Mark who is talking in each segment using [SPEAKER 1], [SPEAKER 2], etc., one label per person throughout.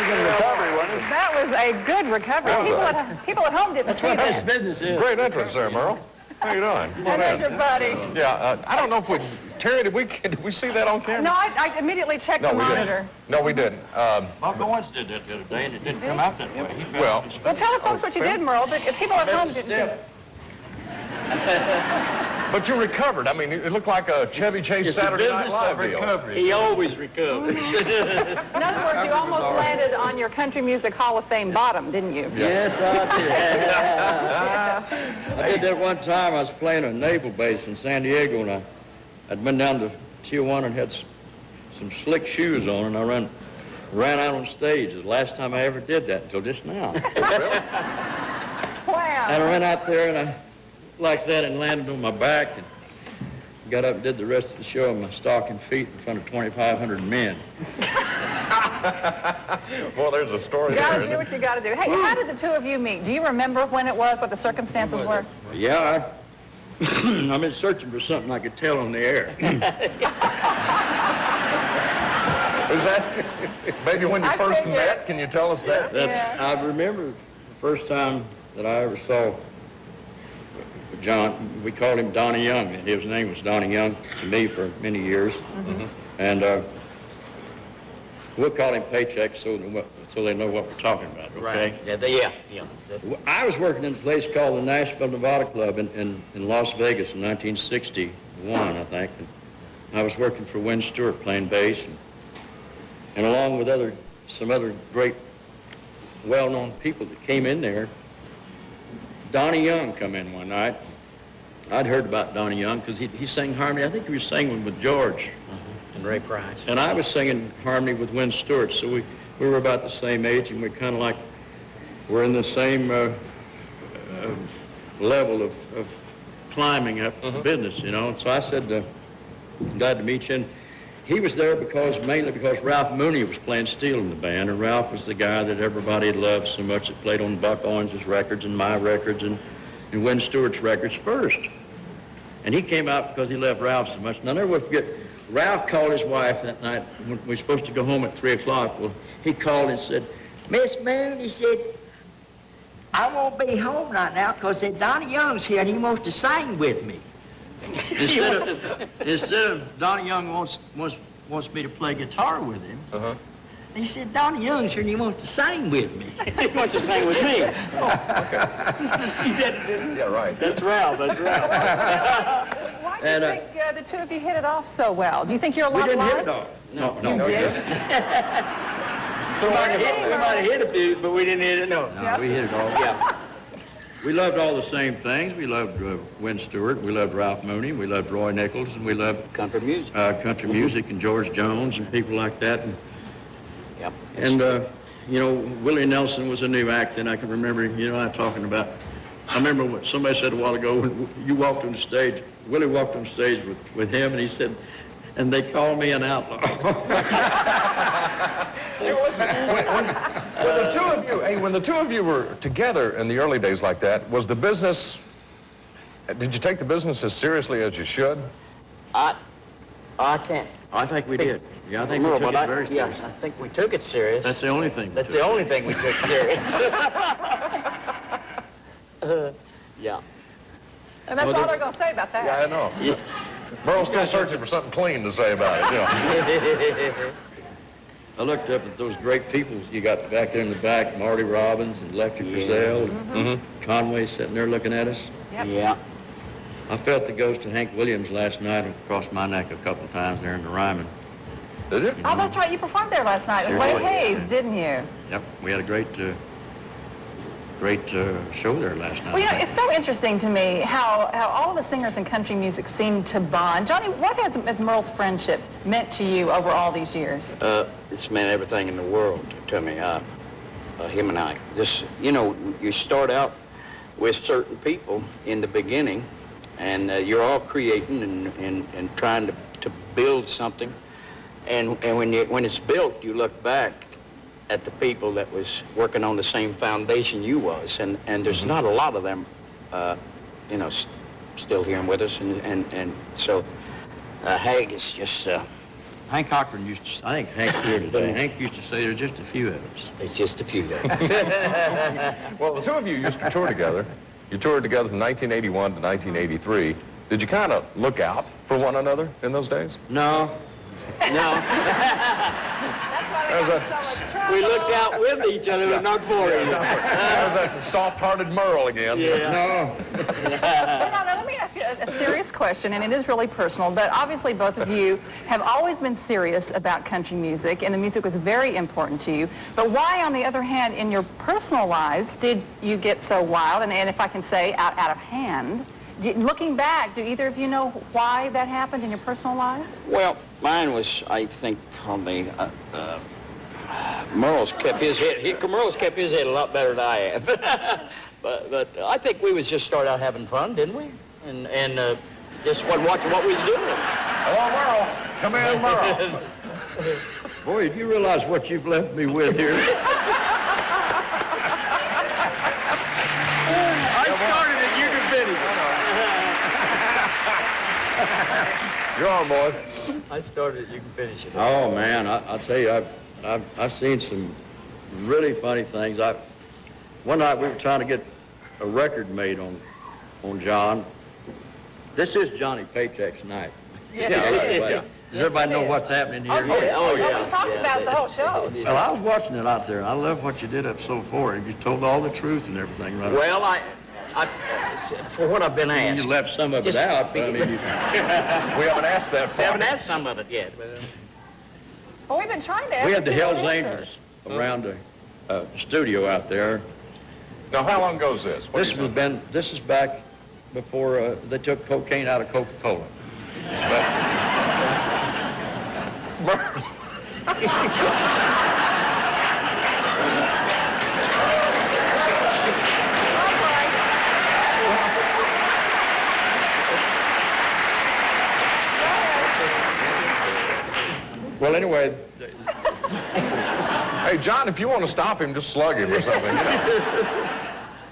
[SPEAKER 1] pretty good recovery, wasn't it?
[SPEAKER 2] That was a good recovery. People at home didn't see that.
[SPEAKER 1] Business is.
[SPEAKER 3] Great entrance there, Merle. How you doing? Come on
[SPEAKER 2] There's
[SPEAKER 3] in.
[SPEAKER 2] your buddy.
[SPEAKER 3] Yeah, I don't know if Terry, did we see that on camera?
[SPEAKER 2] No, I immediately checked the
[SPEAKER 3] we
[SPEAKER 2] monitor.
[SPEAKER 3] didn't. No, we didn't.
[SPEAKER 4] Bob Owens did that the other day, and it didn't come out that way.
[SPEAKER 3] Well,
[SPEAKER 2] Tell the folks what you did, Merle, but if people at home didn't see it.
[SPEAKER 3] but you recovered. I mean, it looked like a Chevy Chase Saturday Night Live deal.
[SPEAKER 4] Recovery. He always recovers.
[SPEAKER 2] In other words, you almost landed on your Country Music Hall of Fame bottom, didn't you?
[SPEAKER 1] Yes, I did. I did that one time. I was playing a naval base in San Diego, and I'd been down to Tijuana and had some slick shoes on, and I ran out on stage. It was the last time I ever did that until just now.
[SPEAKER 3] Really?
[SPEAKER 2] Wow.
[SPEAKER 1] And I ran out there, and I like that and landed on my back and got up and did the rest of the show in my stocking feet in front of 2,500 men.
[SPEAKER 3] Well, there's a story
[SPEAKER 2] You gotta
[SPEAKER 3] there.
[SPEAKER 2] do what you gotta do. Hey, how did the two of you meet? Do you remember when it was, what the circumstances were?
[SPEAKER 1] Yeah, I've been searching for something I could tell on the air.
[SPEAKER 3] Is that maybe when you first
[SPEAKER 2] figured.
[SPEAKER 3] met? Can you tell us that?
[SPEAKER 1] I remember the first time that I ever saw John. We called him Donnie Young, and his name was Donnie Young to me for many years. Mm-hmm. And we'll call him PayCheck so they know what we're talking about, okay?
[SPEAKER 4] Right. Yeah.
[SPEAKER 1] I was working in a place called the Nashville Nevada Club in Las Vegas in 1961, I think. And I was working for Win Stewart playing bass, and along with some other great well-known people that came in there, Donnie Young come in one night. I'd heard about Donnie Young because he sang harmony. I think he was singing with George.
[SPEAKER 4] And Ray Price.
[SPEAKER 1] And I was singing harmony with Win Stewart, so we were about the same age, and we kind of like we're in the same level of climbing up the business, you know. And so I said, glad to meet you. And he was there mainly because Ralph Mooney was playing steel in the band, and Ralph was the guy that everybody had loved so much that played on Buck Owens' records and my records and Win Stewart's records first. And he came out because he loved Ralph so much. And I'll never forget, Ralph called his wife that night when we were supposed to go home at 3 o'clock. Well, he called and said,
[SPEAKER 5] Miss Moon, he said, I won't be home right now because Donnie Young's here and he wants to sing with me.
[SPEAKER 1] instead of Donnie Young wants me to play guitar with him.
[SPEAKER 3] Uh-huh.
[SPEAKER 5] He said, Donnie Young's here and he wants to sing with me.
[SPEAKER 4] He wants to sing with me.
[SPEAKER 3] Yeah, right.
[SPEAKER 4] That's Ralph.
[SPEAKER 2] Why do you think the two of you hit it off so well? Do you think you're a
[SPEAKER 1] We
[SPEAKER 2] lot
[SPEAKER 1] didn't hit
[SPEAKER 2] alike?
[SPEAKER 1] it off. No.
[SPEAKER 4] We might have hit a few, but we didn't hit it, no.
[SPEAKER 1] No, we hit it off.
[SPEAKER 4] Yeah.
[SPEAKER 1] We loved all the same things. We loved Win Stewart. We loved Ralph Mooney. We loved Roy Nichols. And we loved
[SPEAKER 4] Country music.
[SPEAKER 1] country music and George Jones and people like that. And you know, Willie Nelson was a new act, and I can remember, you know, I remember what somebody said a while ago, when you walked on the stage, Willie walked on stage with him, and he said, and they called me an outlaw.
[SPEAKER 3] When the two of you were together in the early days like that, did you take the business as seriously as you should?
[SPEAKER 4] I can't.
[SPEAKER 1] I think we did. Yeah, I think we took it very serious.
[SPEAKER 4] I think we took it serious.
[SPEAKER 1] That's the only thing.
[SPEAKER 4] That's the only thing we took serious. Yeah.
[SPEAKER 2] And that's all they're going to say about that.
[SPEAKER 3] Yeah, I know. Merle's still searching for something clean to say about it, you know.
[SPEAKER 1] I looked up at those great people you got back there in the back, Marty Robbins and Lefty Frizzell, and Conway sitting there looking at us.
[SPEAKER 2] Yep.
[SPEAKER 4] Yeah.
[SPEAKER 1] I felt the ghost of Hank Williams last night across my neck a couple of times there in the Ryman.
[SPEAKER 3] Did you?
[SPEAKER 2] Oh, that's right. You performed there last night with
[SPEAKER 1] Sure
[SPEAKER 2] Wade Hayes, didn't you?
[SPEAKER 1] Yep, we had a great show there last night.
[SPEAKER 2] Well, you know, it's so interesting to me how all the singers in country music seem to bond. Johnny, what has Merle's friendship meant to you over all these years?
[SPEAKER 4] It's meant everything in the world to me. Him and I. Just, you know, you start out with certain people in the beginning, and you're all creating and trying to build something. And when it's built, you look back at the people that was working on the same foundation you was, and there's not a lot of them, you know, still here with us, and so Hag is just
[SPEAKER 1] Hank Cochran used to, I think Hank's here today. Hank used to say there's just a few of us.
[SPEAKER 4] It's just a few days.
[SPEAKER 3] Well, the two of you used to tour together. You toured together from 1981 to 1983. Did you kind of look out for one another in those days?
[SPEAKER 1] No.
[SPEAKER 4] No, we looked out with each other, but not for each other.
[SPEAKER 3] There's that soft-hearted Merle again.
[SPEAKER 1] No.
[SPEAKER 2] Now, let me ask you a serious question, and it is really personal, but obviously both of you have always been serious about country music, and the music was very important to you. But why, on the other hand, in your personal lives, did you get so wild, and if I can say, out of hand? Looking back, do either of you know why that happened in your personal lives?
[SPEAKER 4] Well, mine was, I think, probably, Merle's kept his head a lot better than I have. but I think we was just start out having fun, didn't we? And just wasn't watching what we was doing.
[SPEAKER 3] Hello, Merle. Come in, Merle.
[SPEAKER 1] Boy, do you realize what you've left me with here?
[SPEAKER 4] I started it, you can finish.
[SPEAKER 3] You're on, boys.
[SPEAKER 4] I started it, you can finish it.
[SPEAKER 1] Oh, man, I'll tell you, I've seen some really funny things. One night we were trying to get a record made on John. This is Johnny Paycheck's night.
[SPEAKER 2] Yeah.
[SPEAKER 1] Does everybody know what's happening here?
[SPEAKER 2] Oh,
[SPEAKER 4] yeah.
[SPEAKER 2] we talked about the whole show.
[SPEAKER 1] Well, I was watching it out there. I love what you did up so far. You told all the truth and everything, right?
[SPEAKER 4] Well, I for what I've been asked.
[SPEAKER 1] You left some of it out, but I mean,
[SPEAKER 3] We haven't asked that
[SPEAKER 4] We
[SPEAKER 3] part.
[SPEAKER 4] haven't asked some of it yet.
[SPEAKER 2] Well, we've been trying to ask
[SPEAKER 1] we had the
[SPEAKER 2] you
[SPEAKER 1] Hells
[SPEAKER 2] answers.
[SPEAKER 1] Angels around the studio out there.
[SPEAKER 3] Now, how long ago is this? What do you think?
[SPEAKER 1] This is back before they took cocaine out of Coca-Cola. Well, anyway,
[SPEAKER 3] Hey, John, if you want to stop him, just slug him or something, you know.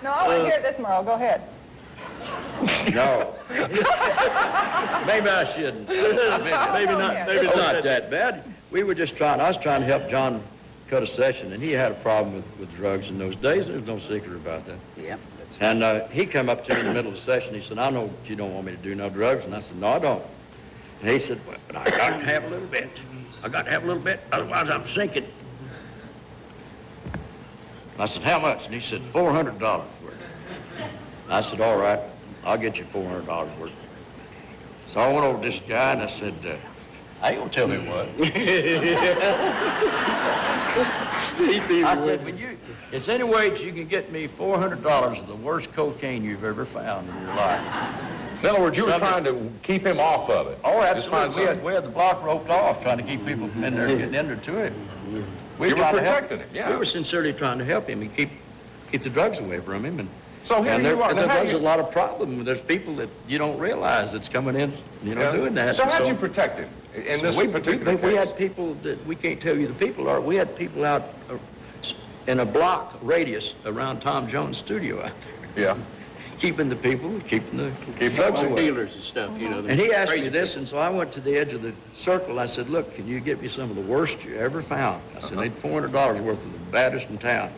[SPEAKER 2] No, I want to hear this, Merle. Go ahead.
[SPEAKER 1] no. Maybe I shouldn't. Maybe not. Maybe it's not that bad. We were just trying. I was trying to help John cut a session, and he had a problem with drugs in those days. There's no secret about that.
[SPEAKER 4] Yeah.
[SPEAKER 1] And he come up to me in the middle of the session. He said, "I know you don't want me to do no drugs." And I said, "No, I don't." And he said, "Well, but I got to have a little bit. I got to have a little bit, otherwise I'm sinking." I said, "How much?" And he said, $400 worth. I said, "All right, I'll get you $400 worth." So I went over to this guy and I said, "I ain't gonna tell him what." I said, "When is there any way that you can get me $400 of the worst cocaine you've ever found in your life?"
[SPEAKER 3] In other words, you were trying to keep him off of it.
[SPEAKER 1] Oh,
[SPEAKER 3] Just find
[SPEAKER 1] absolutely. We had the block roped off, trying to keep people from in there getting into it. We
[SPEAKER 3] You were
[SPEAKER 1] tried to help
[SPEAKER 3] protecting him, yeah.
[SPEAKER 1] We were sincerely trying to help him and keep the drugs away from him. And
[SPEAKER 3] So here
[SPEAKER 1] and
[SPEAKER 3] you are. Now, how
[SPEAKER 1] there's
[SPEAKER 3] you-
[SPEAKER 1] a lot of problem. There's people that you don't realize that's coming in,
[SPEAKER 3] Yeah.
[SPEAKER 1] doing that.
[SPEAKER 3] So how'd you protect him in this particular
[SPEAKER 1] we
[SPEAKER 3] case?
[SPEAKER 1] had people that we can't tell you the people are. We had people out in a block radius around Tom Jones' studio out there,
[SPEAKER 3] Yeah.
[SPEAKER 1] keeping the people, keeping the
[SPEAKER 3] Keep
[SPEAKER 1] drugs
[SPEAKER 3] them
[SPEAKER 1] away.
[SPEAKER 4] Dealers and stuff, you know.
[SPEAKER 1] And he asked me this, and so I went to the edge of the circle. I said, "Look, can you get me some of the worst you ever found?" I said, "I need $400 worth of the baddest in town,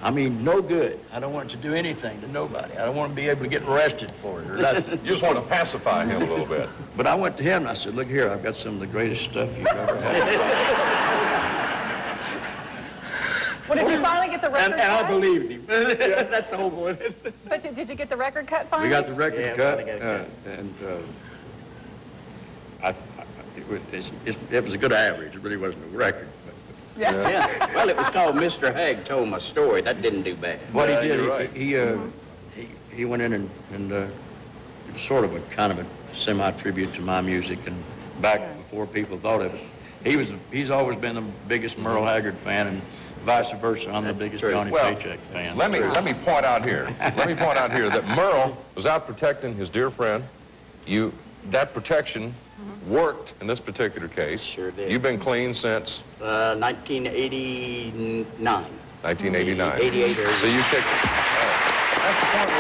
[SPEAKER 1] I mean, no good. I don't want it to do anything to nobody. I don't want to be able to get arrested for it or nothing."
[SPEAKER 3] You just want to pacify him a little bit.
[SPEAKER 1] But I went to him and I said, "Look here, I've got some of the greatest stuff you've ever had."
[SPEAKER 2] Well, did you finally get the record
[SPEAKER 4] And I
[SPEAKER 2] cut?
[SPEAKER 4] believed him. That's the whole point.
[SPEAKER 2] But did you get the record cut finally?
[SPEAKER 1] We got the record
[SPEAKER 4] Yeah,
[SPEAKER 1] cut,
[SPEAKER 4] finally got it
[SPEAKER 1] and it was a good average. It really wasn't a record.
[SPEAKER 2] Yeah.
[SPEAKER 4] Yeah. Well, it was called Mr. Hagg Told My Story. That didn't do bad.
[SPEAKER 1] What he
[SPEAKER 3] Yeah,
[SPEAKER 1] did,
[SPEAKER 3] you're right.
[SPEAKER 1] he went in and it was sort of a kind of a semi-tribute to my music, and back before people thought of it. He's always been the biggest Merle Haggard fan, and vice versa. I'm the biggest
[SPEAKER 4] true.
[SPEAKER 1] Johnny
[SPEAKER 3] Well,
[SPEAKER 1] Paycheck fan.
[SPEAKER 3] Let me point out here. That Merle was out protecting his dear friend. That protection worked in this particular case.
[SPEAKER 4] Sure did.
[SPEAKER 3] You've been clean since
[SPEAKER 4] 1989.
[SPEAKER 3] 1989.
[SPEAKER 4] 88 or
[SPEAKER 3] So you kicked it. That's the point.